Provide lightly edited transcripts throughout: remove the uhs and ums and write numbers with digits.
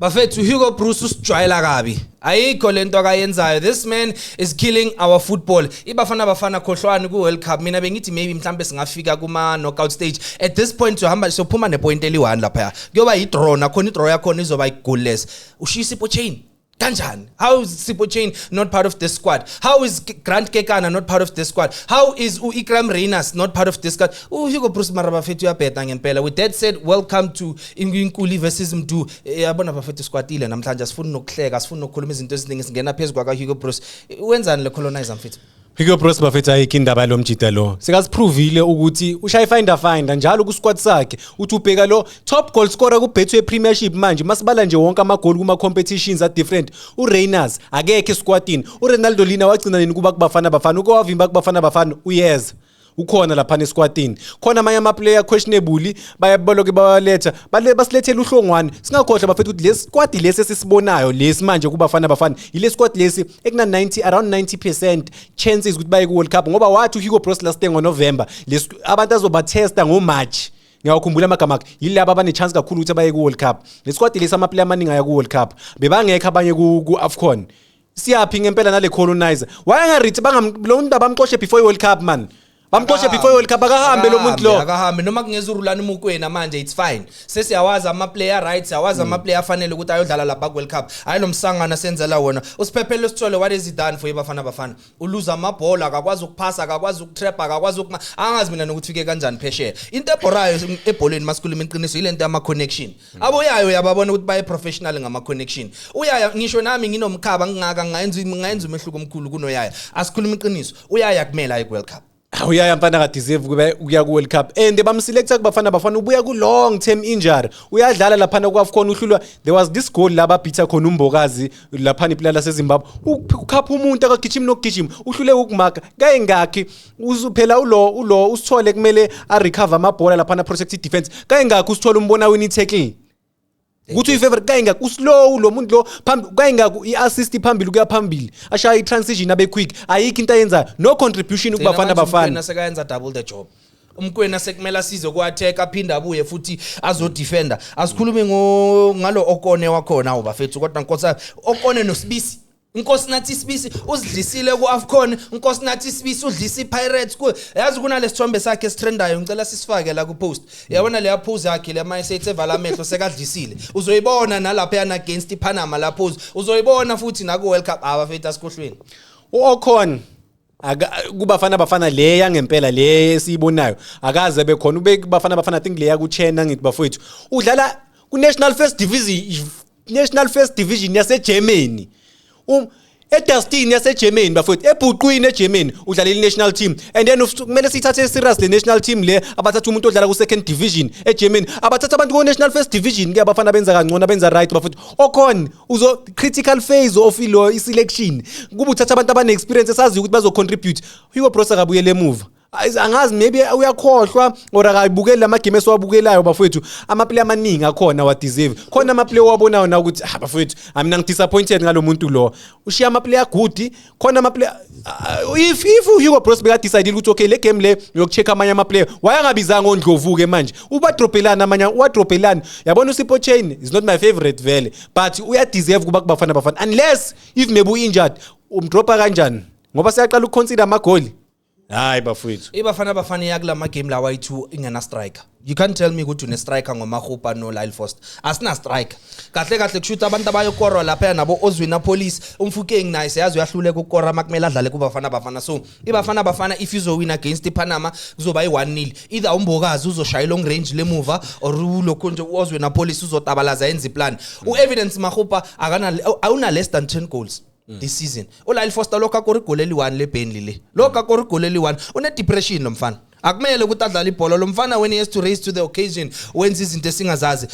Bafethu Hugo Bruce usijwayela kabi. Ayikho lento akayenzayo. This man is killing our football. Ibafana bafana khohlwani ku World Cup. Mina bengithi maybe mhlambe singafika kuma knockout stage. At this point sohamba sophuma nepoint eli1 lapha. Kuyoba yidraw nakhona idraw yakho izoba igoolless. Ushisa iPochain. Kanjani? How is Sipochain not part of this squad? How is Grant Kekana not part of this squad? How is Ikram Reinas not part of this squad? Hugo Bruce marabafethu uyabheda ngempela. With that said, welcome to Inkuli versus Mdu. Yabona bafethu squad ile namhlanje asifuni nokuhleka, asifuni nokukhuluma izinto eziningi singena phezulu kwa Hugo Bruce. Wenzani le colonizer mfethu? Hugo Bruce bafethu ayikindaba lo mjida lo. Sikasiprovile ukuthi ushaya finder njalo ku squad sakhe. Uthi ubheka lo top goal scorer ku Betway Premiership manje masibala nje wonke ama goal kuma competitions are different. uReinas akekho esquadini. uRonaldo Lina wagcina nini kuba kubafana ukowavimba kubafana bafana uyeza. Ukhona lapha nesquadini. Khona amanye ama player questionable bayaboloke bawaletha. Basilethela uhlongwane. Singakhohle bafethu ukuthi lesi squad lesi esisibonayo lesi manje kubafana bafana. Ile squad lesi ekuna 90 around 90% chances ukuthi baye ku World Cup ngoba wathi Hugo Bruce last day ngoNovember. Lesi abantu azobathesta ngoMarch. Ngiyakhumbula amagama akhe yilabo abane chance kakhulu ukuthi baye ku World Cup. Le squad lesi ama player amaningi aya ku World Cup. Bebangekho abanye ku AFCON. Siyaphi ngempela nale colonizer. Wayengarithi lo muntu abamxoshe before World Cup man. Bamxoshe before World Cup akahambe lo muntu lo. Akahambe noma kungeza uRulani Mukwena manje it's fine. Sesiyawazi ama player rights, yawazi ama player afanele ukuthi ayodlala lapha ku World Cup. Hayi lo msangana senzela wona. Usiphephele Sithole what is he done for ibafana bafana. Uluza amabhola akakwazi ukuphasa, akakwazi ukutrap, akakwazi angazi mina nokuthi fike kanjani phesheya. Into ebhorayo ebholeni masikhuluma iqiniso ile nto ama connection. Aboyayo yababona ukuthi baye professional ngama connection. Uyaya ngisho nami nginomkhaba ngingaka ngayenza umehluko omkhulu kunoyaya. Asikhuluma iqiniso. Uyaya kumela ayi World Cup. Uyaya mfana ka deserve ukuya ku World Cup and bamselecta kubafana bafana ubuya ku long term injury uyadlala lapha ku AFCON uhlulwa. There was this goal laba beatha khona uMbokazi lapha iplala seZimbabwe ukhapha umuntu akagijima nokugijima uhlule ukumaka kayengakhi uzuphela ulo usithole kumele a recover amabhola lapha na protected defense kayengakhi usithole umbona win tackle ukuthi uyifavorite kayengakhi uslow lo muntu lo phambi kayengakhi iassist phambili kuya phambili ashaya itransition abe quick ayikho into ayenza no contribution kubafana bafana nasekayenza double the job. Umkwena sekumela size ku attack aphinda abuye futhi azo defender. Asikhulume ngalo Okone wakhona awubafethu kodwa nkosi Okone noSibisi. Inkosi nathi Sibisi uzidlisile ku AFCON, inkosi nathi Sibisi udlisa iPirates ku. Yazi kuna lesithombe sakhe sitrendayo ngicela sisifake la ku post. Yabona le pose yakhe le mayisethe vala amehlo sekadlisile. Uzoyibona nalapha yana against iPanama la pose. Uzoyibona futhi na ku World Cup abafethu asikhohlweni. uOkon kubafana bafana le yangempela le esiyibonayo akaze bekhona ubekubafana bafana think le yakuchena ngithi bafethu udlala ku National First Division yase Germany eDustin yase Germany bafethu ebhuqwini eGermany udlala iNational team and then kumele sithathe serious le national team le abathatha umuntu odlala ku second division eGermany abathatha abantu ku National First Division ke abafana benza kangcono benza right bafethu Okon uzo critical phase of ilo selection kuba uthatha abantu abane experience esazi ukuthi bazo contribute Hugo Bruce akabuyele emuva angazi maybe uyakhohlwa or akayibukeli ama game esiwabukelayo bafethu ama player amaningi akhona wa deserve khona ama player wabonayo na ukuthi bafethu mina ngidisappointed ngalomuntu lo ushiya ama player good khona ama player if Hugo Bruce beka decide ukuthi okay le game le yokucheck amanye ama player wayangabizanga ondlovuke manje uba dropelana amanye wa dropelana yabona uSipochain is not my favorite vele but uya deserve kuba kubafana bafana unless if maybe injured umdropa kanjani ngoba siyaqala ukuconsider ama goal. Hayi bafethu. Ibafana bafana yakulama game la wayi2 ingena striker. You can't tell me ukuthi une striker ngoMahupa no Lyle Foster. Asina striker. Kahle kushuta abantu abayokora lapha nabo Ozwina Police umfukeng nice yazi uyahluleka ukukora makumele adlale kubafana bafana. So ibafana bafana if you win against iPanama kuzoba yi1-0. Either uMbokazi uzoshaya long range lemuva or ulokhonje uOzwina Police uzotabalaza enza iplan. Uevidence Mahupa awuna less than 10 goals. This season uLyle Foster lokho akori goal eli1 leBurnley le lokho akori goal eli1 une depression lo mfana akumele ukuthi adlale ibhola lo mfana when he has to raise to the occasion wenza izinto esingazazi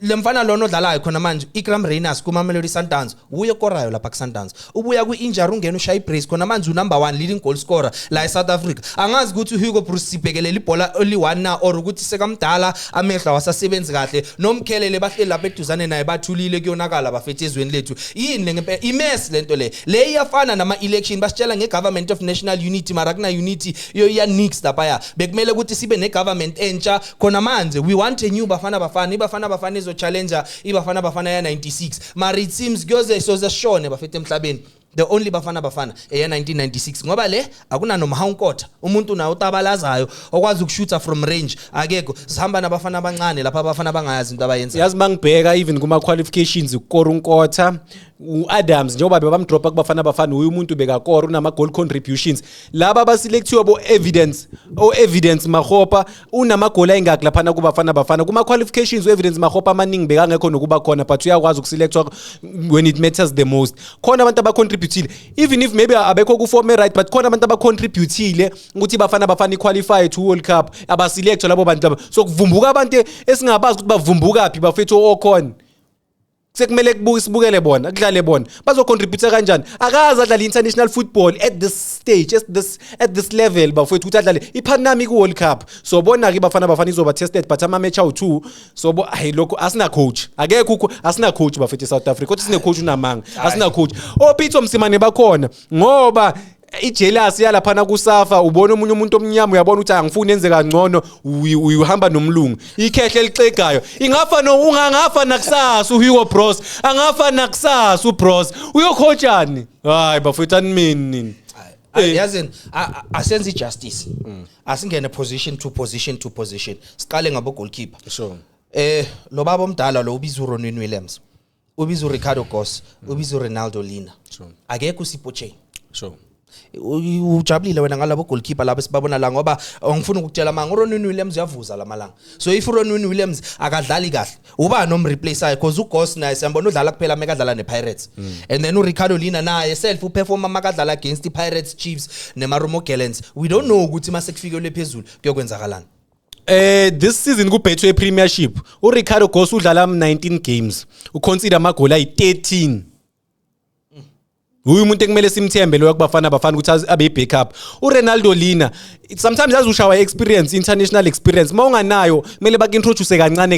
le mfana lona odlalayo khona manje Ikram Reinas kuma Mamelodi Sundowns uye korayo lapha ku Sundowns ubuya ku injury ungena ushaya ibrace khona manje unumber 1 leading goal scorer la eSouth Africa angazi ukuthi Hugo Bruce sibhekelela ibhola oli1 na or ukuthi sekamdala amehla wasasebenzi kahle nomkhelele bahleli lapha eduzane naye bathulile kuyonakala bafethu ezweni lethu yini le ngempela imess lento le iyafana nama election basitshela ngegovernment of national unity mara kuna unity yo ya nix lapha ya bekumele ukuthi sibe negovernment entsha khona manje we want a new bafana ibafana challenger ibafana bafana ya 96 mari teams kuyoze sozashone bafethe emhlabeni the only bafana eya 1996 ngoba le akuna noma hawunkotha umuntu nawo utabalazayo okwazi ukushoota from range akekho sihamba nabafana abancane lapha abafana bangayazi into abayenza yazi mangibheka even kuma qualifications ukora unkotha uAdams njengoba bebamdropa kubafana uyu umuntu bekakora unama goal contributions laba abaselectiwe evidence Makgopa unama goal ayingaki laphana kubafana kuma qualifications evidence Makgopa amaningi bekangekho nokuba khona but uyakwazi ukuselectwa when it matters the most khona abantu abacontributile even if maybe abekho ku form right but khona abantu abacontributile ukuthi bafana qualify to World Cup abaselectwa labo bantu laba so kuvumbuka abantu esingabazi ukuthi bavumbuka phi bafethu okhona sekumele sibukele bona kudlale bona bazocontribute kanjani akaza adlala international football at this stage at this level bafethu ukuthi adlale iPanamic World Cup so bona ke bafana izoba tested but ama match awu2 so hayi lokho asina coach akekho asina coach bafethu South Africa kodwa sine coach unamanga asina coach Pitso Msimane bakhona ngoba ijealous yalaphana kusafa ubona omunye umuntu omnyama uyabona ukuthi angifuni enze kangcono uyuhamba nomlungu ikhehle licegayo ingafa no ungangafa nakusasa uHugo Bros angafa nakusasa uBros uyokhotshani hayi bafethu animini yazini asenze justice asingene position to position siqale ngabo goalkeeper sure lo baba omdala lo ubiza uRonwen Williams ubiza uRicardo Goss ubiza uRonaldo Lina sure akekho uSipho Chain sure ujabulile wena ngalabo goalkeeper laba sibabona la ngoba ngifuna ukutshela manga uRonwen Williams uyavuza lamalanga so if uRonwen Williams akadlali kahle uba nomreplacer because uGoss naye siyambona udlala kuphela mekadlala nePirates and then uRicardo Lina naye self uperforma makadlala against iPirates Chiefs neMarumo Gallants we don't know ukuthi mase kufikele phezulu kuyokwenzakalana this season ku Betway Premiership uRicardo Goss udlala 19 games uconsider amagoal ayi13 uyu umuntu ekumele simthembe lo yakubafana ukuthi abe backup uRonaldo Lina sometimes azushawa experience international experience mawunganayo kumele bakintroduce kancane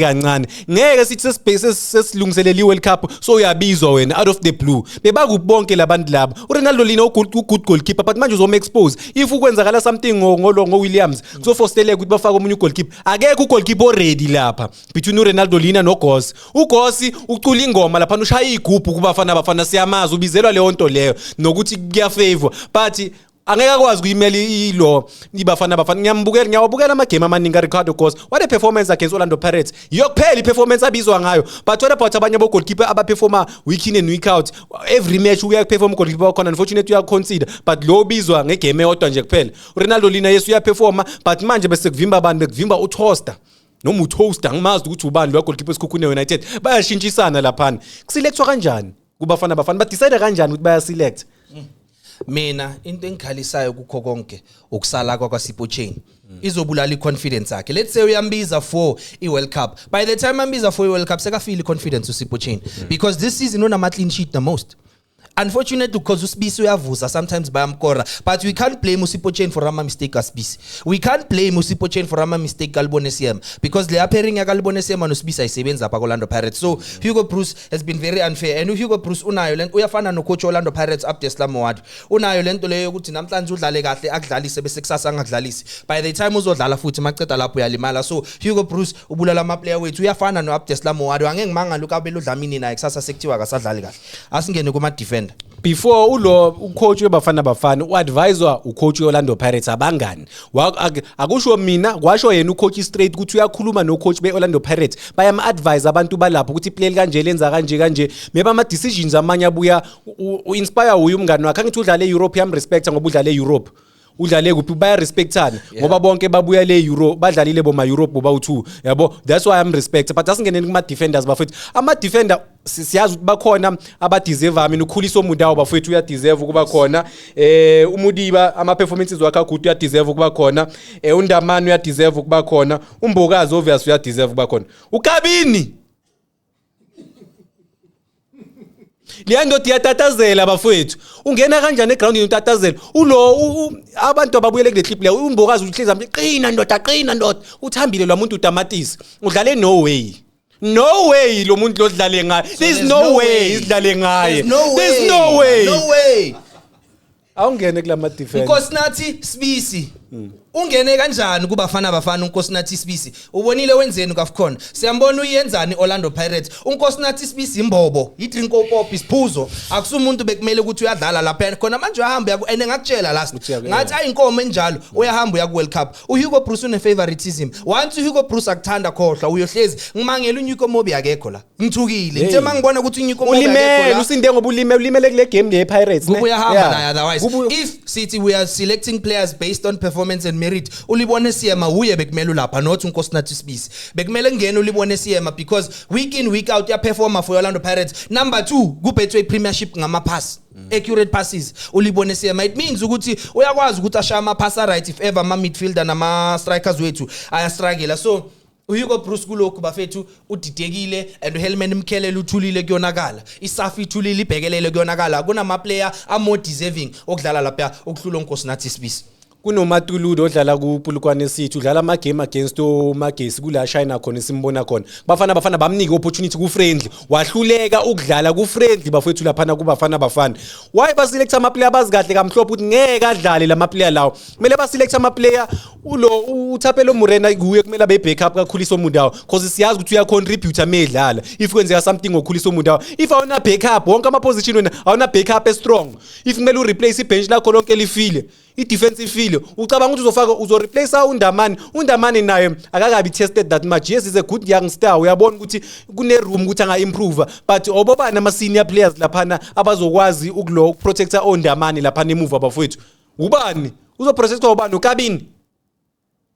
ngeke sithi sesilungiselele iWorld Cup so uyabizwa wena out of the blue bebakubonke labantu laba uRonaldo Lina good goalkeeper but manje uzoma expose if ukwenzakala something ngo Williams kuzofostelleka ukuthi bafake omunye goalkeeper akekho goalkeeper already lapha between uRonaldo Lina noGoss uGoss ucula ingoma lapha ushaya igubhu kubafana siyamazi ubizelwa leyo nto leyo nokuthi kuyafavor but angeke akwazi ukuyimela ilo ibafana ngiyawabukela ama game amaningi kaRicardo Goss what a performance against Orlando Pirates yokuphela iperformance abizwa ngayo but what about abanye abo goalkeeper abaperforma week in and week out every match uyaperform goalkeeper wakhona unfortunately uyaconsider but lo bizwa ngegame eyodwa nje kuphela uRonaldo Lina yesu uyaperforma but manje bese kuvimba abantu bekuvimba uToaster noma uToaster ngimazi ukuthi ubani lo goalkeeper esikhukhune United bayashintshisana laphana kuselectwa kanjani kubafana ba decide kanjani ukuthi baya select mina into engikhalisayo kukho konke ukusala kwaSipho Chain izobulala iconfidence yakhe let's say uyambiza for iWorld Cup by the time ambiza for iWorld Cup sekafeel confidence uSipho Chain because this season unama clean sheet the most unfortunately because uSibisi uyavuza sometimes bayamkora but we can't blame uSipho Chain for ama mistake kaSibisi we can't blame uSipho Chain for ama mistake kalibone CM because le pairing yakalibone CM noSibisi ayisebenza apha Orlando Pirates so Hugo Bruce has been very unfair and Hugo Bruce unayo lento uyafana no coach Orlando Pirates Abdeslam Moad unayo lento leyo ukuthi namhlanje udlale kahle akudlalise bese kusasa angakudlalisi by the time uzodlala futhi maceda lapho uyalimala so Hugo Bruce ubulala ama player wethu uyafana no Abdeslam Moad angeke ngimangala ukabela uDlamini naye kusasa sekuthiwa akasadlali kahle asingene kuma defender before ulo ucoach webafana uadvisor ucoach weOrlando Pirates abangani akusho mina kwasho yena ucoach straight ukuthi uyakhuluma nocoach beOrlando Pirates bayama advise abantu balapho ukuthi play kanje lenza kanje maybe ama decisions amanye abuya uinspire uyu umngani wakhe ngithi udlale eEurope yam respect ngoba udlale eEurope udlale kuphi baya respectana ngoba bonke babuya le Euro badlalile boma Europe boba u2 yabo that's why I'm respect but asingeneni kuma defenders bafethu ama defender siyazi ukuthi bakhona abadeserve mina ukhulisa omuntu awo bafethu uyadeserve kuba khona uMudiba ama performances wakhe good uyadeserve kuba khona uNdamani uyadeserve kuba khona uMbokazi obvious uyadeserve kuba khona uKabini Liando tiyatatazela bafethu ungena kanjani eground uyatatazela ulo abantu ababuyele kule clip leyo uMbokazi uhleza qina ndoda uthambile lo muntu utamatisi udlale no way lo muntu lodlale ngaye there's no way idlale ngaye there's no way awungene kula ma defense because nathi Sibisi ungene kanjani kubafana abafana uNkosinathi Sibisi ubonile wenzeni kaFkhona siyambona uyenzani Orlando Pirates uNkosinathi Sibisi imbobo idrinko pop isiphuzo akusumuntu bekumele ukuthi uyadlala lapha khona manje uyahamba ene ngakutshela last ngathi ayinkomo enjalo uyahamba uya ku World Cup uHugo Bruce une favoritism once uHugo Bruce akuthanda khohlwa uyohlezi ngimangela uNyuko Mobi akekho la ngithukile ngithe mangibona ukuthi uNyuko Mobi akekho la usinde ngoba ulimele kule game le Pirates ne uyahamba naye otherwise if City we are selecting players based on performance and merit ulibone siyema uye bekumele lapha not uNkosinathi Sibisi bekumele ngene ulibone siyema because week in week out ya performer for Orlando Pirates number 2 ku Betway Premiership ngama pass accurate passes ulibone siyema it means ukuthi uyakwazi ukuthi ashaya ama pass right if ever ama midfielder nama strikers wethu aya struggle so uHugo Bruce kulokhu bafethu udidekile and uHelman Mkhelele uthulile kuyonakala iSafi ithulile ibhekelele kuyonakala kunama player more deserving okudlala lapha okuhlula uNkosinathi Sibisi kunomatuludo odlala kuPulukwane City udlala ama game against oMagesi kula China khona simbona khona bafana bamnika opportunity ku friendly wahluleka ukudlala ku friendly bafethu lapha kubafana why ba select ama player abazikahle kamhlophe ukuthi ngeke adlale lama player lawo kumele ba select ama player ulo uThapelo Murena kuye kumele abe backup kaKhuliso Mundawo because siyazi ukuthi uya contribute amedlala if kwenzeka something ngoKhuliso Mundawo if awuna backup wonke ama position wena awuna backup strong if kumele u replace ibench lakho lonke lifile i-defensive feel ucabanga ukuthi uzoreplace uNdamane naye akakabi tested that much yes is a good young star uyabona ukuthi kune room ukuthi anga improve but obobana ama senior players laphana abazokwazi ukuprotecta uNdamane laphana emuva bafowethu ubani uzoprotecta ubani uKabini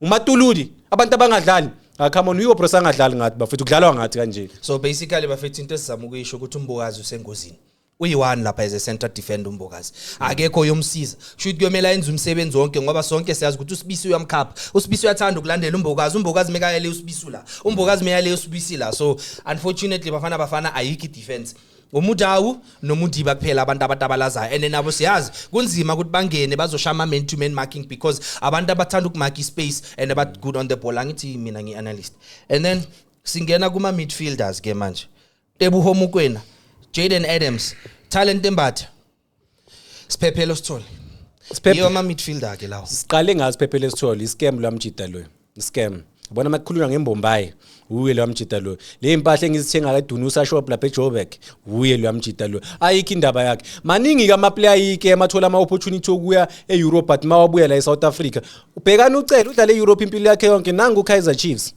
uMatuludi abantu abangadlali come on uyoprocess angadlali ngathi bafethu kudlalwa ngathi kanje so basically bafethu into esizama ukuyisho ukuthi uMbokazi usengozini uyi1 lapha as a center defender uMbokazi akekho yomsiza should kuyomela enza umsebenzi wonke ngoba sonke siyazi ukuthi uSibisi uyamkhapha uSibisi uyathanda ukulandela uMbokazi mekayele uSibisi la uMbokazi meyale uSibisi la so unfortunately bafana ayiki defense uMudawu noMudiba kuphela abantu abatabalazayo and nabo siyazi kunzima ukuthi bangene bazoshama man to man marking because abantu abathanda ukumark space and about good on the ball angithi mina ngianalyst and then singena kuma midfielders ke manje Tebuho Mokoena Jaden Adams talent embatha Siphephelo Sithole yiyo ama midfielder ke lawo siqale ngazi Siphephelo Sithole iscam lwamjida lo iscam bona makukhulunywa ngembombayi uye lwamjida lo le impahla engizithenga kaDunusa shop lapha eJoburg uye lwamjida lo ayikho indaba yakhe maningi kama player yike emathola ama opportunity okuya eEurope but mawabuya la eSouth Africa ubhekana ucela udlala eEurope impilo yakhe yonke nangu Kaizer Chiefs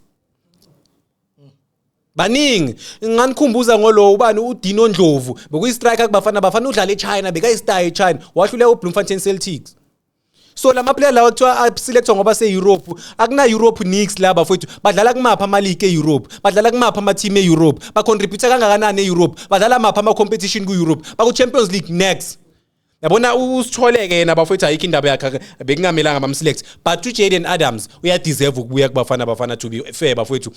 baningi nganikhumbuza ngolo ubani uDino Ndlovu bekuyi striker kubafana udlala eChina bekayistar eChina wahlule uBloemfontein Celtics so lama player lawo kuthiwa selectwa ngoba seEurope akuna Europe Knicks laba mfowethu badlala kumapha ama league eEurope badlala kumapha ama team eEurope ba contribute kangakanani eEurope badlala mapha ama competition kuEurope ba ku Champions League next yabona usitholeke yena bafowethu ayikho indaba yakhe bekungamelanga bamselect but uJaden Adams uya deserve ukubuya kubafana to be fair bafowethu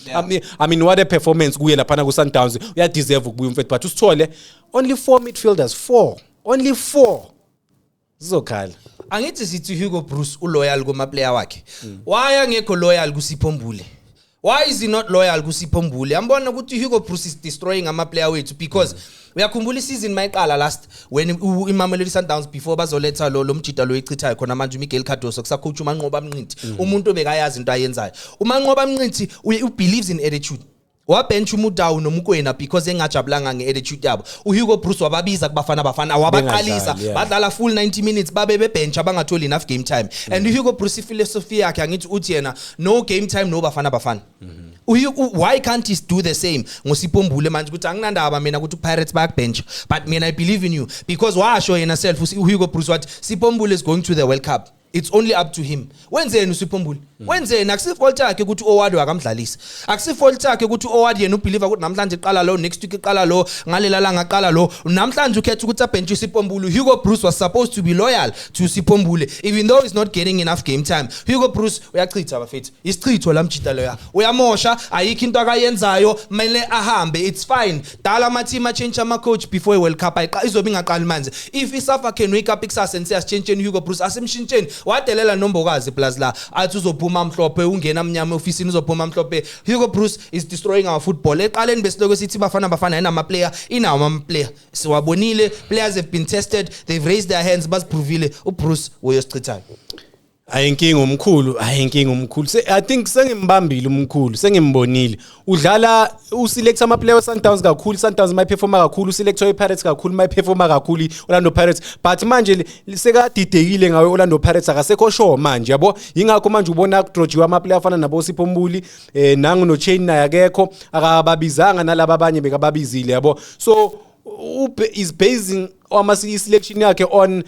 I mean what a performance kuye lapha ku Sundowns uya deserve ukubuya mfowethu but usithole only 4 midfielders 4 zizokhala angithi sithi Hugo Bruce uloyal kuma player wakhe why angekho loyal kuSiphombule why is he not loyal kuSiphombule ambona ukuthi Hugo Bruce is destroying ama player wethu because uyakhumbula isizini mayiqala last when iMamelodi Sundowns before bazoletha lo mjida lo echithayo khona manje uMiguel Cardoso kusacoach uManqoba Mnqithi umuntu obekayazi into ayenzayo uManqoba Mnqithi believes in attitude wabench uMudawu noMokoena because engajabulanga ngeattitude yabo uHugo Bruce wababiza kubafana wabaqalisa badlala full 90 minutes babe bebench abangatholi enough game time and uHugo Bruce philosophy yakhe angithi uthi yena no game time no bafana why can't he do the same ngoSiphombule manje ukuthi anginandaba mina ukuthi uPirates backbench but mina I believe in you because washo yena self uHugo Bruce wathi Siphombule is going to the World Cup it's only up to him wenzeni uSiphombule wenzeni akusifault yakhe ukuthi Oward wakamdlalisa akusifault yakhe ukuthi Oward yena ubelieve ukuthi namhlanje iqala lo next week iqala lo ngalela la ngaqala lo namhlanje ukhetha ukuthi abench uSiphombule Hugo Bruce was supposed to be loyal to Siphombule even though he's not getting enough game time Hugo Bruce uyachitha bafethu isichitho lamjida loya uyamosha ayikho into akayenzayo mele ahambe it's fine dala ama team a change ama coach before World Cup izobe ingaqali manje if isafa can wake up ikusasa and say asichange Hugo Bruce asemshintsheni wadelela nombokazi plus la athi uzophuma mhlophe ungena mnyama ofisini uzophuma mhlophe Hugo Bruce is destroying our football eqaleni besiloko sithi bafana yena ama player inawo ama player siwabonile players have been tested they've raised their hands basiprovile uBruce uyosichithayo Ayinkinga umkhulu, I think sengimbambile umkhulu, sengimbonile. Udlala uselect ama players Sundowns kakhulu, Sundowns my performa kakhulu, uselector Pirates kakhulu, my performa kakhulu Orlando Pirates. But manje sekadidekile ngawe Orlando Pirates akasekho sure manje, yabo. Yingakho manje ubona kudrojiwa ama player afana nabo Sipho Mbuli, nangu no Chain naye akekho, akababizanga nalabo abanye bekababizile, yabo. So is basing ama selection yakhe on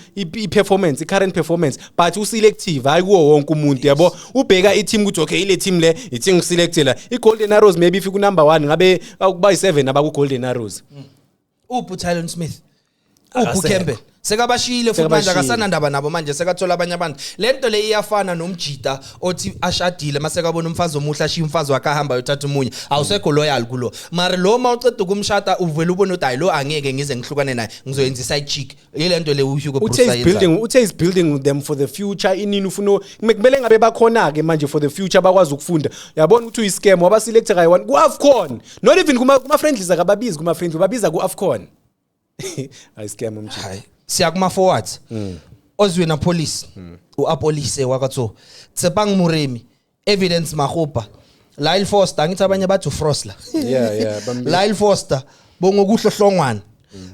performance, current performance, but uselective hayi kuwo wonke umuntu, yabo. Ubheka i-team ukuthi okay ile team le ithi ngiselectela i-Golden Arrows, maybe if ku number 1 ngabe akuba i7 abaku Golden Arrows. Uphu Tylen Smith, uphu Campbell sekabashile futhi manje akasanandaba nabo manje sekathola abanye abantu. Lento le iyafana nomjita othi ashadile mase kabona umfazi omuhla ashiya umfazi wakhe ahamba uyothatha umunye, awusekho loyal kulo. Mara lo mawuceda ukumshada uvela ubona ukuthi hayi lo angeke ngize ngihlukane naye ngizoyenza side chick. Yilento le uHugo Bruce uthe is building them for the future. Inini ufuna kumele ngabe bakhona ke manje for the future bakwazi ukufunda. Yabona ukuthi uyiscam wabaselector kayi one ku AFCON, not even kuma friendlies akababizi kuma friendly babiza ku AFCON. Hayi scam umjita. Siya kuma forwards Ozwina Police uApolice wakatho Tsepang Muremi, Evidence Magopa, Lyle Foster ngithi abanye bathi uFrosla. Yeah Lyle Foster bongokuhlohlongwana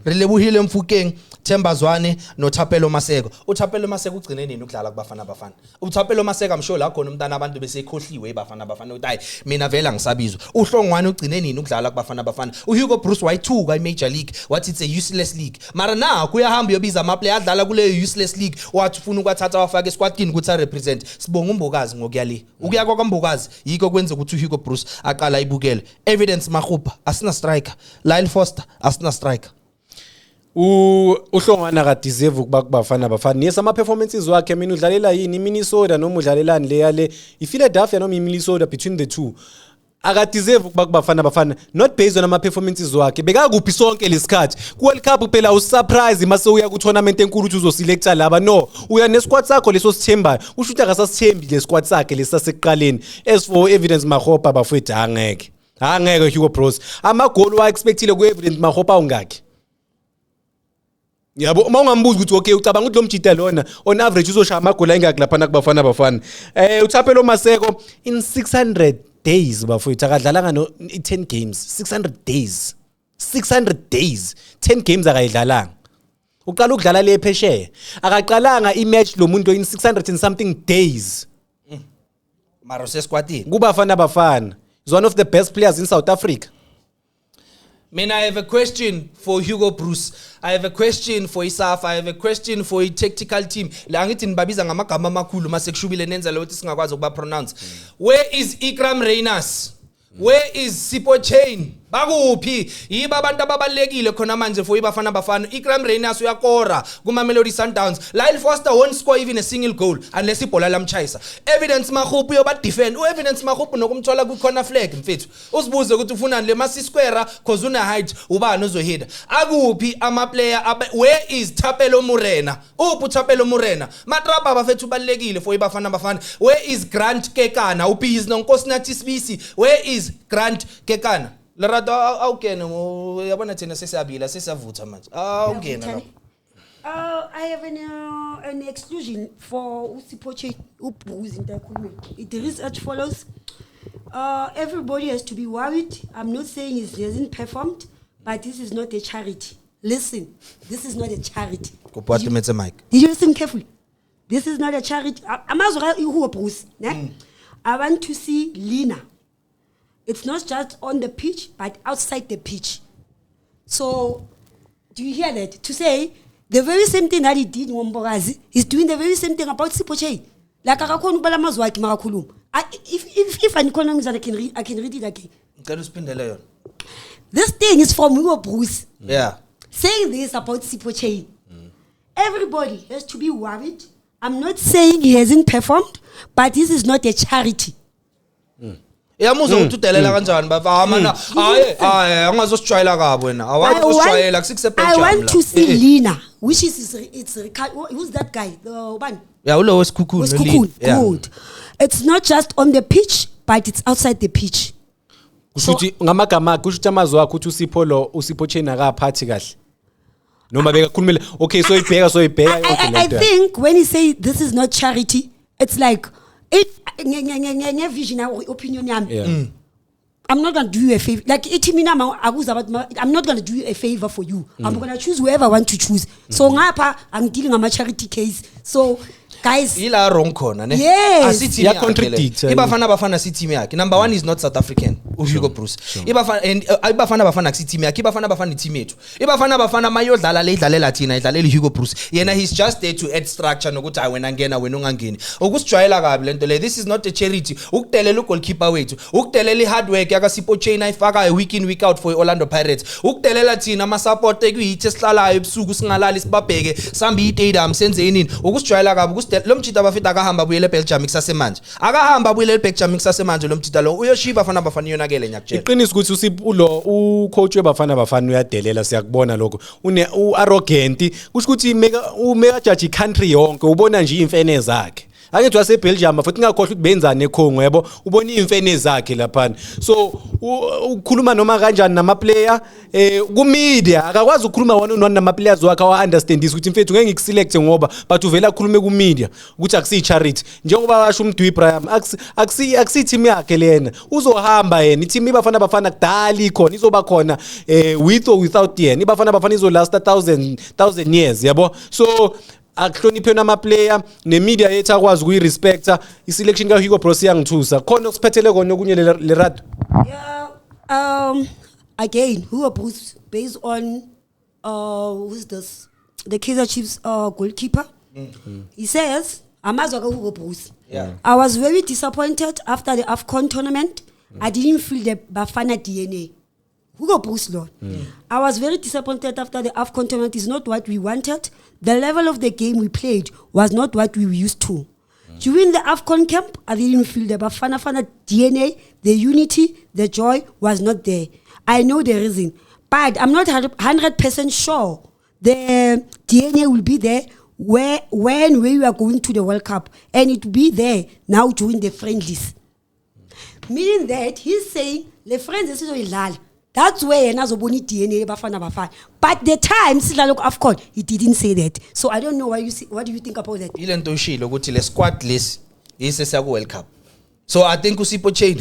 Relebuhile Mfukeng, Themba Zwane noThapelo Maseko. uThapelo Maseko ugcine nini ukudlala kubafana abafana? uThapelo Maseko amsho la khona umntana abantu besekhohliwe ebafana abafana uthi hayi mina vela ngisabizwa. uHlongwane ugcine nini ukudlala kubafana abafana? uHugo Bruce wayithuka iMajor League wathi it's a useless league. Mara na kuyahamba yobiza ama player adlala kule useless league wathi ufuna ukwathatha wafaka esquadini ukuthi represent. Sibonga uMbokazi ngokuyale. Ukuya kwaMbokazi yiko kwenza ukuthi uHugo Bruce aqala ibukele. Evidence Magopa asina striker. Lyle Foster asina striker. Uhlongwana ka deserve ukuba kubafana abafana. Yes ama performances wakhe mina udlalela yini Minnesota noma udlalelani le yale iPhiladelphia noma iMinnesota, between the two aka deserve ukuba kubafana abafana, not based on ama performances wakhe. Bekakuphi sonke lesikhathi ku World Cup phela usurprise mase uya ku tournament enkulu ukuthi uzoselecta laba. No, uya ne squad sakho leso sithembayo usho ukuthi akasasithembi le squad sakhe lesasekuqaleni. As for Evidence Magopa bafethu angeke Hugo Bruce ama goal wa expectile ku Evidence Magopa ungakhi. Yabo uma ungambuza ukuthi okay ucabanga ukuthi lo mjita lona on average uzoshaya amagoli ayingaki lapha nakubafana abafana. uThapelo Maseko in 600 days bafethu akadlalanga no 10 games. 600 days 10 games akayidlalanga. Uqala ukudlala le phesheya akaqalanga imatch lo muntu in 600 and something days. Mara sesquadini kubafana abafana is one of the best players in South Africa. I have a question for Hugo Bruce. I have a question for Isaf. I have a question for a tactical team. La ngithi nibabiza ngamagama amakhulu mase kushubile nenza lo ukuthi singakwazi ukuba pronounce. Where is Ikram Reyners? Where is Sipho Chain? Bakuphi? Yiba abantu ababalekile khona manje for ibafana abafana. Ikram Reyners uyakora kuma Melody Sundowns. Lyle Foster won't score even a single goal unless ibhola lamchayisa. Evidence Magopa uyoba defend. Evidence Magopa nokumthola ku corner flag mfethu. Usibuze ukuthi ufuna le masi square cause una height ubani ozohida. Akuphi ama player where is Thapelo Morena? Uphu Thapelo Morena? Matrapa bafethu balekile for ibafana abafana. Where is Grant Kekana? Uphi noNkosinathi Sibisi? Where is Grant Kekana? Lerato awukene yabona thina sesiyabila sesiyavutha manje. Awukene lapho. I have an exclusion for Sipho Chain uBruce into ekhulumeni. It is as follows. Everybody has to be worried. I'm not saying he hasn't performed, but this is not a charity. Listen, this is not a charity. Kuphathe methe mic. Did you listen carefully? This is not a charity. Amazwi uHugo Bruce, ne? I want to see Lina. It's not just on the pitch, but outside the pitch. So, do you hear that? To say the very same thing that he did in Womborazi, he's doing the very same thing about Sipho Chain. Like akakhona ubala amazwi akhe makakhuluma. If an economist I can read it again. This thing is from Hugo Bruce. Yeah. Saying this about Sipho Chain. Everybody has to be worried. I'm not saying he hasn't performed, but this is not a charity. Yamuzo ukudelela kanjani baba mana angazosijwayela kabo wena awazosijwayela kusikusebhe I want to see Lina, which is who's that guy, the one? Yeah, ulo wesikhukhuni. Good. It's not just on the pitch, but it's outside the pitch. Kushuthi ngamagama kushuthi amazwi akho uthi uSipho Chain akaphathi kahle noma bekakhulumela okay so ibheka yonke lento. I think when he say this is not charity, it's like vision opinion yami. I'm not gonna do you a favor. Like I'm not gonna do you a favor for you. I'm gonna choose whoever I want to choose. So ngapha I'm dealing on a charity case. So guys, ila wrong corner ne. Yes. Ya contradict. Ibafana si team yakhe. Number 1 is not South African. Hugo Bruce. Ibafana si team yakhe. Ibafana team yethu. Ibafana mayodlala le idlalela thina idlalela Hugo Bruce. Yena he's just there to add structure nokuthi wena ngena wena ungangeni. Ukusijwayela kabi lento le. This is not a charity. Ukudelela goalkeeper wethu. Ukudelela hard work yaka Sipho Chain ayifaka week in week out for Orlando Pirates. Ukudelela thina ama support ekuyithe sihlalayo ebusuku singalali sibabheke sambi itadam senze yini. Ukusijwayela kabi lo mchita abafita akahamba buyele eBelgium kusasemanje akahamba buyele eBelgium kusasemanje lo mchita lo uyoshiba bafana bafana yonakele nyakutshela iqinisa ukuthi ulo ucoach webafana bafana uyadelela siyakubona lokho arrogant kusho ukuthi umeka judge country yonke ubona nje imfene zakhe angithi wase Belgium futhi ngakhohlwa ukuthi benzani eCongo yebo ubona imfene zakhe lapha so ukukhuluma noma kanjani nama player ku media akakwazi ukukhuluma one on one nama players wakhe wa understand ukuthi mfethu ngeke ngikuselect ngoba but uvela ukukhuluma ku media ukuthi akusi charity njengoba washo uMdu Ibrahim akusi team yakhe lena uzohamba yena i-team ibafana kudala ikhona izoba khona with or without yena ibafana izo last 1000 years yabo so akuhloniphe nama player ne media yethu akwazi ukuyirespecta iselection ka Hugo Bros yangithusa khona okusiphethele kona okunye le rad again Hugo Bros based on who's this the Kaizer Chiefs goalkeeper he says amazwa ka Hugo Bros I was very disappointed after the AFCON tournament I didn't feel the Bafana DNA Hugo Bros Lord I was very disappointed after the AFCON tournament is not what we wanted. The level of the game we played was not what we were used to. During the AFCON camp, I didn't feel the Bafana DNA, the unity, the joy was not there. I know the reason, but I'm not 100% sure the DNA will be there when we are going to the World Cup, and it will be there now during the friendlies. Meaning that he's saying the friendlies is all. That's where Nazoboni DNA Bafana. But the time Silalo AFCON, he didn't say that. So I don't know what do you think about that? Ilento shilo ukuthi le squad list isesa ku World Cup. So I think uSipho Chain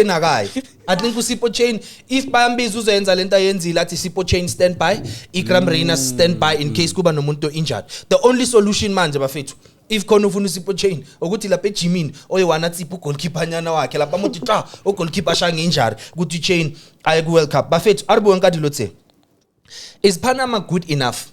akayi. I think uSipho Chain if bayambiza uzoyenza lento ayenzile athi Sipho Chain standby, iGram Reina standby in case kuba nomuntu injured. The only solution manje bafethu if khona ufuna uSipho Chain ukuthi lapha eGymini oyiwana tsipho goalkeeper nyana wakhe lapha amuthi ta goalkeeper shanga injury ukuthi Chain aye ku World Cup bafethu aribo nkadi lotse is Panama good enough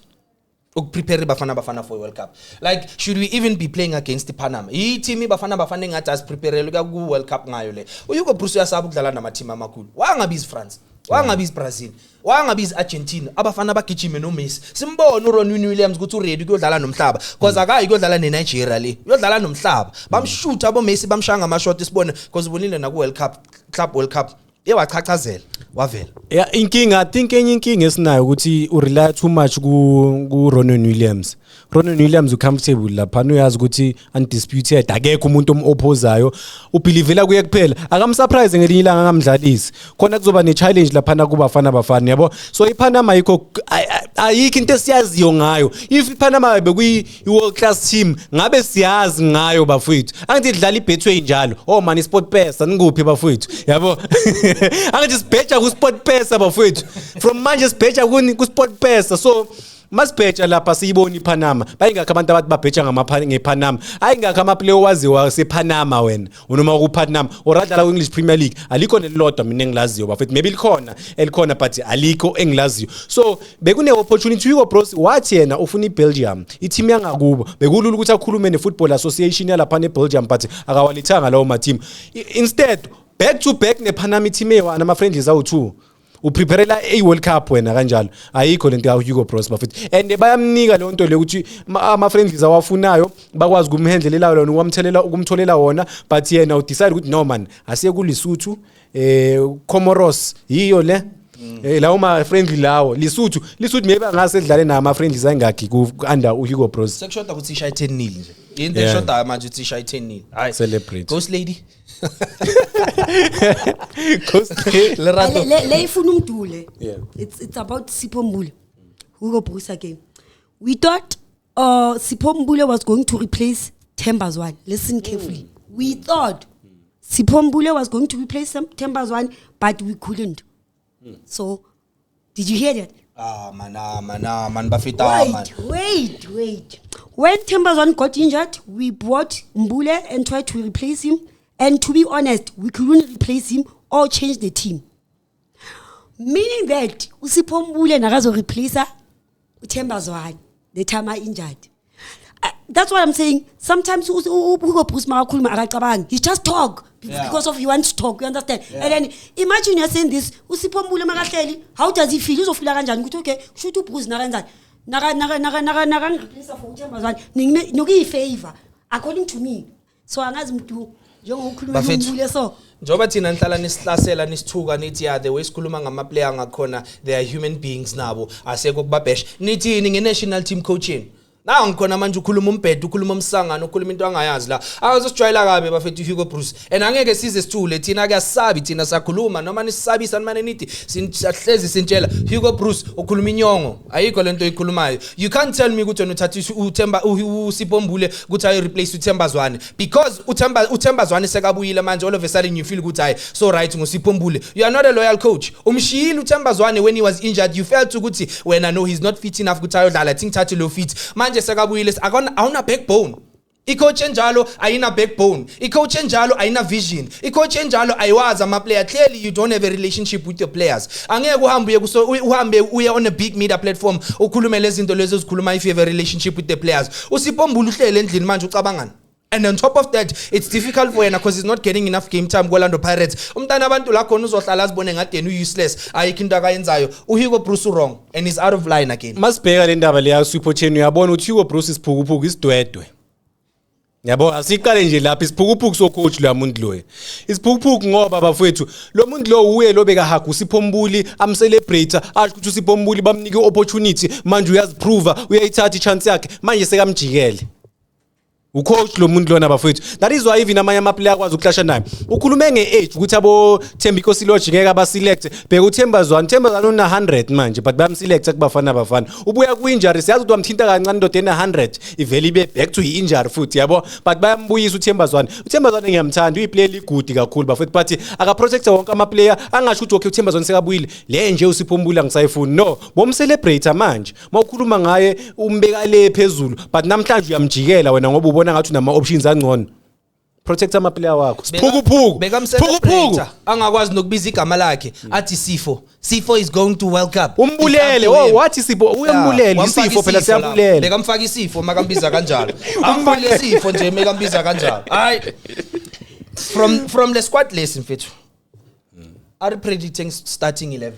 prepare Bafana for World Cup like should we even be playing against the Panama team Bafana ngathi as prepare ku World Cup ngayo le uYuko Bruce uyasaba ukudlala nama team amakhulu wangabizi France wangabizi Brazil wangabizi Argentina abafana bagijime no Messi simbona uRonnie Williams ukuthi uready kuyodlala nomhlaba because akayi kuyodlala neNigeria le uyodlala nomhlaba bamshoot abo Messi bamshanga ama shot isibone because ubonile na ku World Cup Club World Cup ewachachazela wavela inkinga I think enye inkinga esinayo ukuthi urely too much ku Ronnie Williams. Ronnie Williams ucomfortable lapha uyazi ukuthi undisputed akekho umuntu omopposayo ubelievela kuye kuphela akamsurprise ngelinye ilanga ngamdlalisi khona kuzoba ne challenge lapha na kubafana yabo so iPanama ayikho ayikho into esiyaziyo ngayo if iPanama bekuyi world class team ngabe siyazi ngayo bafowethu angithi idlala iBetway njalo oh man iSport Pesa ngikuphi bafowethu yabo angithi sibheja ku Sport Pesa bafowethu from manje sibheja ku Sport Pesa so masibheja lapha siyibona iPanama bayingakho abantu abathi babheja ngePanama ayingakho ama player waziwa sePanama wena unoma ku Panama oradlala ku English Premier League alikho nelilodwa mina engilaziyo bafethu maybe likhona but alikho engilaziyo so bekune opportunity Hugo Bros wathi yena ufuna iBelgium i-team yangakubo bekulula ukuthi akhulume neFootball Association yalapha neBelgium but akawalithanga lawo ma team instead back to back nePanama team ewa nama friendlies awu2 upreparela World Cup wena kanjalo ayikho lento ya Hugo Bros bafethu and bayamnika le nto le ukuthi ama friendlies awafunayo bakwazi kumhendlelela lona ukumtholela wona but yena udecide ukuthi no man asiye kuLesotho Comoros yiyo le lawo ma friendly lawo Lesotho maybe angasedlale nama friendlies ayingakhi ku under Hugo Bros sekushoda ukuthi isha 10-0 nje into eshoda manje ukuthi isha 10-0 hayi celebrate ghost lady le ifuna umdule it's about Sipho Mbule Hugo Bros again we thought Sipho Mbule was going to replace Thembazwane. Listen carefully. We thought Sipho Mbule was going to replace Thembazwane, but we couldn't. So, did you hear that? Man bafita man. Wait. When Thembazwane got injured, we brought Mbule and tried to replace him. And to be honest, we couldn't replace him or change the team. Meaning that Sipho Mbule nakazo replace Thembazwane the time I injured. That's what I'm saying. Sometimes he just talk because of he wants to talk. You understand? Yeah. And then imagine you're saying this. How does he feel? He's feel okay. Shoot up Bruce Naranza. Favor according to me. So angazimtu njengokhuluma so. Njoba thina nihlala nisihlasela nisithuka nithi the way sikhuluma ngama-player ngakhona they are human beings nabo asekho kubabhesh nithini nge-national team coaching na ngikhona manje ukhuluma umbhedo ukhuluma umsangano ukhuluma into angayazi la akazosijwayela kabe bafethu Hugo Bruce and angeke size sithule thina kuyasabi thina sakhuluma noma nisabisa nimane nithi sihlezi sintshela Hugo Bruce ukhuluma inyongo ayikho lento oyikhulumayo you can't tell me ukuthi wena uthatha uThemba uSipho Mbule ukuthi ayi replace uThembazwane because uThembazwane sekabuyile manje all of a sudden you feel ukuthi hayi so right ngosipho Mbule you are not a loyal coach umshiyile uThembazwane when he was injured you felt ukuthi when I know he's not fit enough ukuthi ayodlala I think thathe lo fit manje sekabuyile awuna backbone icoach enjalo ayina backbone icoach enjalo ayina vision icoach enjalo ayiwazi ama player clearly you don't have a relationship with your players angeke uhambe uye on a big media platform ukhulume lezi zinto lezo zikhuluma if you have a relationship with the players uSipho Mbule uhlele endlini manje ucabangani and on top of that it's difficult for yena because he's not getting enough game time Orlando Pirates umntana abantu la khona uzohlala azibone ngadeni useless ayikho into akayenzayo uHugo Bruce wrong and he's out of line again masibheka le ndaba le yaSipho Chenu uyabona ukuthi Hugo Bruce isiphukuphuku isidwedwe yabo asiqale nje lapha isiphukuphuku so coach lo muntu lo isiphukuphuku ngoba bafethu lo muntu lo uye lo beka hagu uSipho Mbule amcelebrate athi ukuthi uSipho Mbule bamnike opportunity manje uyaziprove uyayithatha ichance yakhe manje sekamjikele ucoach lo muntu lona bafethu that is why even amanye ama player akwazi uklasha naye ukhulume ngeage ukuthi abo Thembiko Siloji ngeke abaselect bheka uThembazwane una 100 manje but bayamselect kubafana ubuya ku-injury siyazi ukuthi wamthinta kancane indoda ena-100 ivele ibe back to i-injury futhi yabo but bayambuyisa uThembazwane ngiyamthanda uyiplayer igudi kakhulu bafethu but akaprotecta wonke ama-player angasho ukuthi okay uThembazwane sekabuyile le nje uSipho Mbule angisayifuni no bomcelebrate manje mawukhuluma ngaye umbeka le phezulu but namhlanje uyamjikela wena ngoba ubona ngathi unama options angcono protect ama player wakho siphukuphuku bekamcelebrate angakwazi nokubiza igama lakhe athi Sipho is going to World Cup umbulele wathi Sipho uyembulele iSipho phela siyabulela bekamfaka iSipho makambiza kanjalo amfake iSipho nje mekambiza kanjalo hayi from the squad list mfethu are predicting starting 11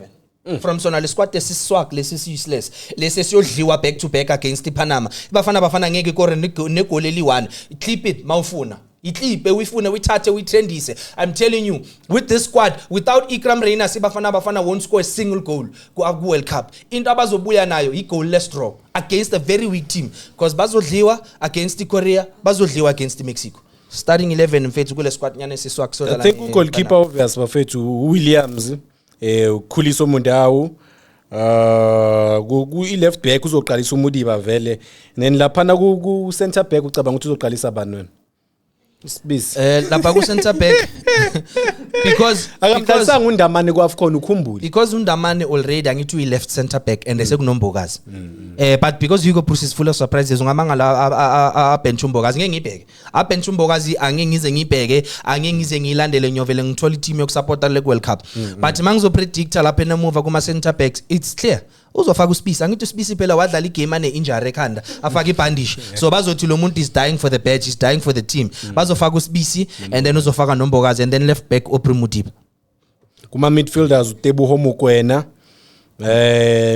from sona le squad esiswag lesi useless lesi siyodliwa back to back against iPanama bafana ngeke ikore negol eli1 clip it mawufuna iclipe uyifuna uyithathe uyitrendise I'm telling you with this squad without Ikram Reina sibafana won't score a single goal ku World Cup into abazobuya nayo i-goalless draw against a very weak team because bazodliwa against iKorea bazodliwa against Mexico starting 11 mfethu kule squad nyane siswag so I think goalkeeper obvious bafethu Williams ukhuliso umundawo ku left back uzoqalisa uMudiba vele then lapha ku center back ucabanga ukuthi uzoqalisa abanweni isibisi lapha ku center back because akamdlasanga uNdamane kwaFcon ukhumbule because uNdamane already angithi uyi left center back and sekunombokazi but because Hugo Bruce is full of surprises ungamangala a bench umbokazi ngeke ngibheke a bench umbokazi angeke ngize ngibheke angeke ngize ngilandele nyovele ngithola i-team yokusupporta le World Cup but mangizo predictor lapha emuva kuma center backs it's clear uzofaka uSpisi angithi uSpisi phela wadlala igame ane injury ekhanda afaka ibandage so bazothi lo muntu is dying for the badge is dying for the team bazofaka uSpisi and then uzofaka nombokazi and then left back Mudiba kuma midfielders uTeboho Mokoena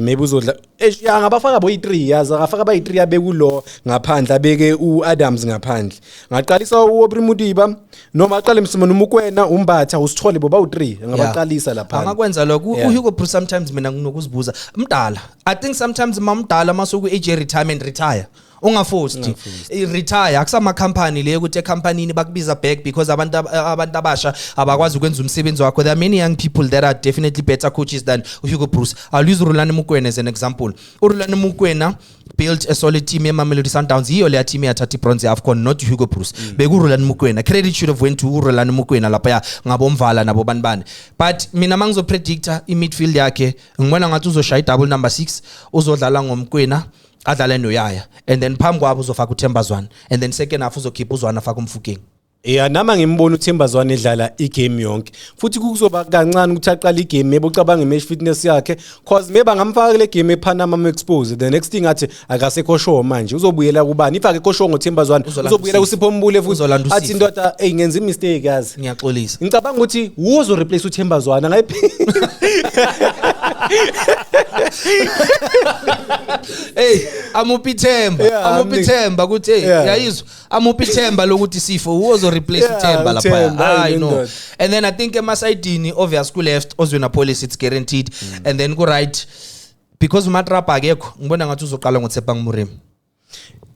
maybe uzodla yanga bafaka bo i3 yaza akafaka ba i3 abekulo ngaphandle abeke uAdams ngaphandle ngaqalisa uOprimudiba noma aqale Msimana Mokoena umbatha usithole boba u3 ngabaqalisa lapha angakwenza lokho uHugo Bruce sometimes mina nginokuzibuza mdala I think sometimes mamdala masoku age retirement retire ungaforced retire akusama company le ukuthi ecompanyini bakubiza back because abantu abasha abakwazi ukwenza umsebenzi wakho. There are many young people that are definitely better coaches than Hugo Bruce. I'll use Rulani Mokwena as an example. Rulani Mokwena built a solid team in Mamelodi Sundowns. Hiyo le team ya 30 bronze AFCON, not Hugo Bruce. Beku Rulani Mokwena. Credit should have went to Rulani Mokwena lapha ya ngabomvala nabo banibani. But mina mangizo predictor I midfield yakhe ngibona ngathi uzoshaya double number 6 uzodlala ngomkwena adlale noyaya and then phambi kwabo uzofaka uThembazwana and then second half uzokhipha uZwana afaka umfukeng. Yeah, nama ngimbona uThembazwana edlala igame yonke. Futhi kuzoba kancane ukuthi aqala igame maybe ucabanga imatch fitness yakhe cause maybe angamfaka le game ePanama expose. The next thing athi akasekho show manje uzobuyela kubani ifake kosho ngoThembazwana uzobuyela kuSipho Mbule futhi athi ndoda hey ngenza imistake yazi. Ngiyaxolisa. Ngicabanga ukuthi uzo replace uThembazwana ngayiphi. Hey, amupithemba ukuthi hey yayizwa amupithemba lokuthi Sifo uzo replace uThemba lapha. I know. And then I think emasidini obvious ku left Ozwina Police it's guaranteed and then ku right because uMatrapa akekho ngibona ngathi uzoqala ngoTsepang Muremi.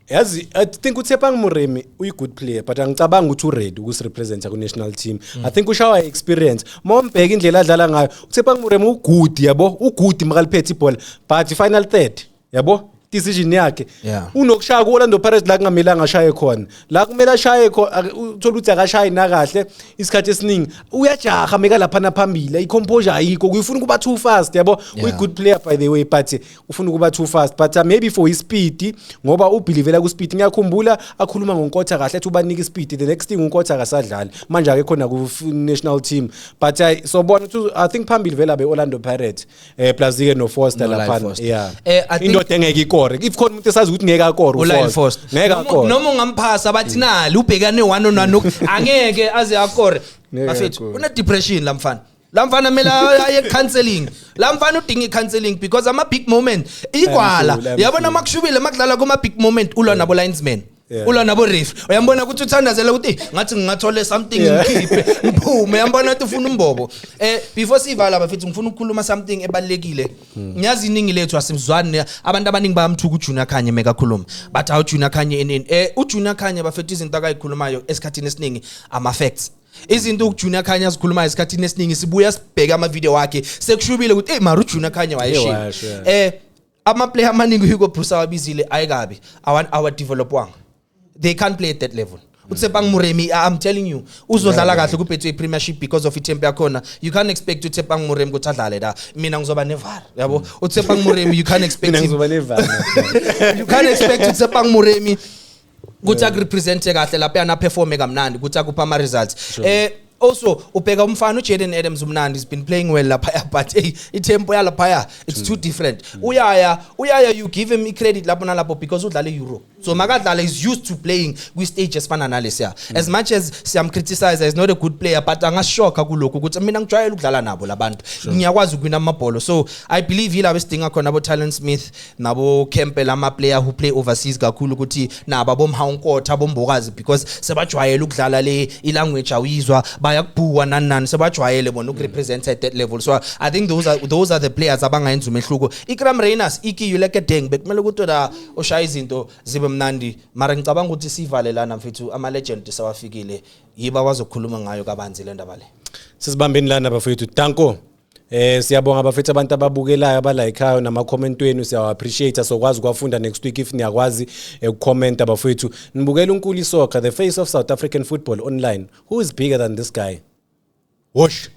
Yazi I think uTsepang Muremi uyi good player but angicabanga ukuthi uready ukusirepresenta ku national team. I think ushawa experience mombheka indlela adlala ngayo uTsepang Muremi ugood yabo ugood makaliphethe ibhola but final third yabo decision yakhe unokushaya ku Orlando Pirates la kungamelanga ashaye khona la kumele ashaye khona uthola ukuthi akashayi na kahle isikhathi esiningi uyajaha meka lapha na phambili icomposure ayikho kuyifuna kuba too fast yabo uyi good player by the way but ufuna kuba too fast but maybe for his speed ngoba ubelievela ku speed ngiyakhumbula akhuluma ngonkotha kahle ethi ubanika speed the next thing unkotha akasadlali manje ake khona ku national team but so bona I think phambili vela be Orlando Pirates plus ke no Foster lapha indoda engeke if khona umuntu esazi ukuthi ngeke akore uFoster ngeke akore noma ungamphasa bathi nali ubhekane 1-on-1 angeke aze akore bafethu una depression lamfana mela aye counseling lamfana udinga counseling because ama big moment ikwala yabona makushubile makudlala kuma big moment ulwa nabo linesmen ulwa nabo ref uyambona ukuthi uthandazela ukuthi ngathi ngingathole something ngikhiphe ngiphume uyambona ukuthi ufuna umbobo before sivala bafethu ngifuna ukukhuluma something ebalekile ngiyazi iningi lethu asimzwani abantu abaningi bayamthuka uJunior Khanye meka khuluma but how Junior Khanye uJunior Khanye bafethu izinto akayikhulumayo esikhathini esiningi ama facts izinto uJunior Khanye azikhulumayo esikhathini esiningi sibuya sibheka ama video wakhe sekushubile ukuthi hey mara uJunior Khanye wayeshiya ama player amaningi Hugo Bruce awabizile ayikabi our develop wanga. They can't play at that level. Utsepang Muremi, I'm telling you, uzodlala kahle ku Betway Premiership because of itempo yakona. You can't expect uTsepang Muremi ukuthi adlale da. Mina ngizoba nevar, yabo. Utsepang Muremi you can't expect him. You can't expect uTsepang Muremi ukuthi represent kahle lapha na perform kamnandi ukuthi akupha ama results. Also ubheka umfana uJaden Adams umnandi has been playing well lapha but itempo yalapha it's too different. Uyaya you give him credit lapho nalapho because udlala eEurope. So Magadala is used to playing with stage esifana nalesiya. As much as siyam criticize is not a good player but angashoka kuloko ukuthi mina ngijwayela ukudlala nabo labantu. Ngiyakwazi ukwina amabhola. So I believe yila besidinga khona abo Talent Smith nabo Campbell ama player who play overseas kakhulu ukuthi nabo bomhawunkotha abombokazi because sebajwayela ukudlala le ilanguage awizwa bayakubhuwa nani sebajwayele bona ukurepresent at that level. So I think those are the players abangayenza umehluko. Ikram Reyners ikiyuleke deng bekumele ukuthi da oshaya izinto zibe mnandi mara ngicabanga ukuthi sivalelana mfethu ama legend sawafikile yiba wazokhuluma ngayo kabanzi le ndaba le. Sisibambeni lana bafethu Danko siyabonga bafethu abantu ababukelayo abalikeayo nama comment wenu siyawa appreciate sokwazi kwafunda next week if niyakwazi ukucomment abafethu nibukela uNkuli Soccer the face of South African football online. Who is bigger than this guy? Wash